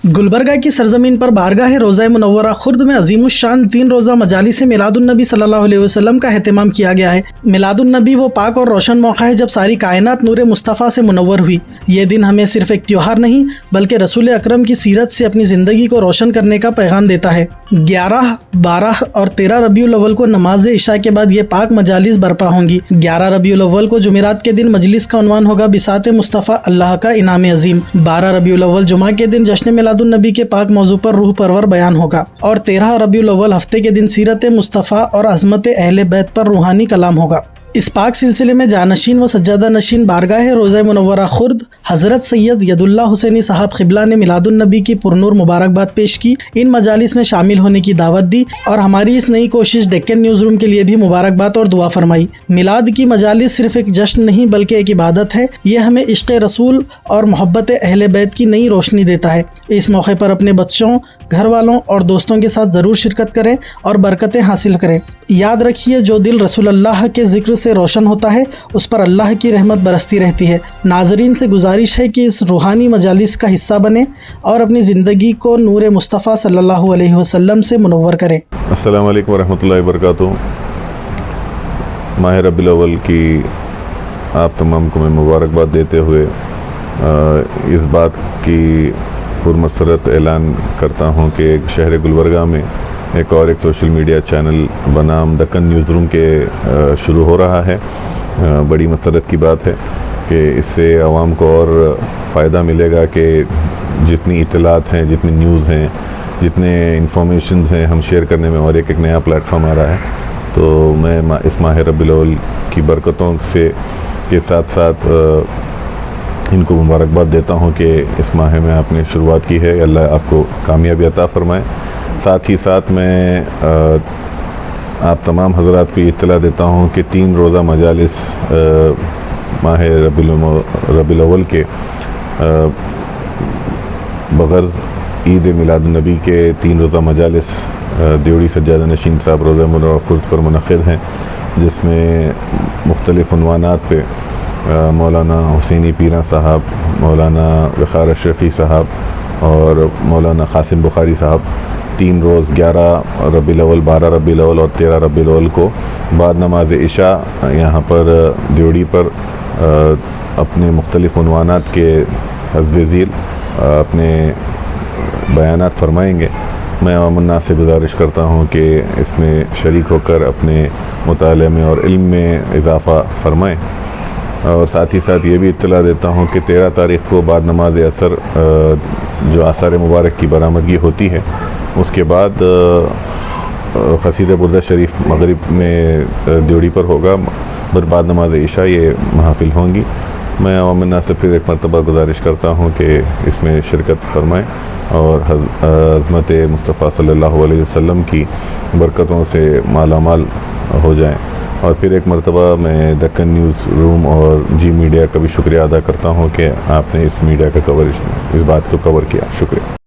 گلبرگہ کی سرزمین پر بارگاہ روضہ منورہ خرد میں عظیم الشان 3 روزہ مجالس میلاد النبی صلی اللہ علیہ وسلم کا اہتمام کیا گیا ہے۔ میلاد النبی وہ پاک اور روشن موقع ہے جب ساری کائنات نور مصطفیٰ سے منور ہوئی۔ یہ دن ہمیں صرف ایک تیوہار نہیں بلکہ رسول اکرم کی سیرت سے اپنی زندگی کو روشن کرنے کا پیغام دیتا ہے۔ 11، 12 اور 13 ربیع الاول کو نماز عشاء کے بعد یہ پاک مجالس برپا ہوں گی۔ 11 ربیع الاول کو جمعرات کے دن مجلس کا عنوان ہوگا بساط مصطفیٰ اللہ کا انعام عظیم۔ 12 ربیع الاول جمعہ کے دن جشن میلاد النبی کے پاک موضوع پر روح پرور بیان ہوگا، اور 13 ربیع الاول ہفتے کے دن سیرت مصطفیٰ اور عظمت اہل بیت پر روحانی کلام ہوگا۔ اس پاک سلسلے میں جانشین و سجادہ نشین بارگاہ روضہ منورہ خرد حضرت سید ید اللہ حسینی صاحب قبلہ نے میلاد النبی کی پرنور مبارکباد پیش کی، ان مجالس میں شامل ہونے کی دعوت دی اور ہماری اس نئی کوشش ڈیکن نیوز روم کے لیے بھی مبارکباد اور دعا فرمائی۔ میلاد کی مجالس صرف ایک جشن نہیں بلکہ ایک عبادت ہے، یہ ہمیں عشق رسول اور محبت اہل بیت کی نئی روشنی دیتا ہے۔ اس موقع پر اپنے بچوں، گھر والوں اور دوستوں کے ساتھ ضرور شرکت کریں اور برکتیں حاصل کریں۔ یاد رکھیے، جو دل رسول اللہ کے ذکر سے روشن ہوتا ہے اس پر اللہ کی رحمت برستی رہتی ہے۔ ناظرین سے گزارش ہے کہ اس روحانی مجالس کا حصہ بنیں اور اپنی زندگی کو نور مصطفیٰ صلی اللہ علیہ وسلم سے منور کریں۔ السلام علیکم ورحمۃ اللہ وبرکاتہ۔ ماہ ربیع الاول کی آپ تمام کو میں مبارکباد دیتے ہوئے اس بات کی پرمسرت اعلان کرتا ہوں کہ شہر گلبرگہ میں ایک سوشل میڈیا چینل بنام ڈکن نیوز روم کے شروع ہو رہا ہے۔ بڑی مسرت کی بات ہے کہ اس سے عوام کو اور فائدہ ملے گا کہ جتنی اطلاعات ہیں، جتنی نیوز ہیں، جتنے انفارمیشنز ہیں، ہم شیئر کرنے میں اور ایک نیا پلیٹ فارم آ رہا ہے۔ تو میں اس ماہ ربیع الاول کی برکتوں سے کے ساتھ ساتھ ان کو مبارکباد دیتا ہوں کہ اس ماہ میں آپ نے شروعات کی ہے، اللہ آپ کو کامیابی عطا فرمائے۔ ساتھ ہی ساتھ میں آپ تمام حضرات کو یہ اطلاع دیتا ہوں کہ 3 روزہ مجالس ماہ ربیع الاول کے بغرض عید میلاد النبی کے 3 روزہ مجالس دیوڑی سجادہ نشین صاحب روضہ منورہ خرد پر منعقد ہیں، جس میں مختلف عنوانات پہ مولانا حسینی پیرا صاحب، مولانا وقار اشرفی صاحب اور مولانا قاسم بخاری صاحب 3 روز 11 ربیع الاول، 12 ربیع الاول اور 13 ربیع الاول کو بعد نماز عشاء یہاں پر دیوڑی پر اپنے مختلف عنوانات کے حسب ذیل اپنے بیانات فرمائیں گے۔ میں عوام الناس سے گزارش کرتا ہوں کہ اس میں شریک ہو کر اپنے مطالعے میں اور علم میں اضافہ فرمائیں، اور ساتھ ہی ساتھ یہ بھی اطلاع دیتا ہوں کہ 13 تاریخ کو بعد نماز عصر جو آثار مبارک کی برآمدگی ہوتی ہے، اس کے بعد قصیدہ بردہ شریف مغرب میں دیوڑی پر ہوگا، بعد نماز عشاء یہ محافل ہوں گی۔ میں عوام الناس سے پھر ایک مرتبہ گزارش کرتا ہوں کہ اس میں شرکت فرمائیں اور عظمت مصطفیٰ صلی اللہ علیہ وسلم کی برکتوں سے مالا مال ہو جائیں۔ اور پھر ایک مرتبہ میں ڈکن نیوز روم اور جی میڈیا کا بھی شکریہ ادا کرتا ہوں کہ آپ نے اس میڈیا کا کوریج، اس بات کو کور کیا۔ شکریہ۔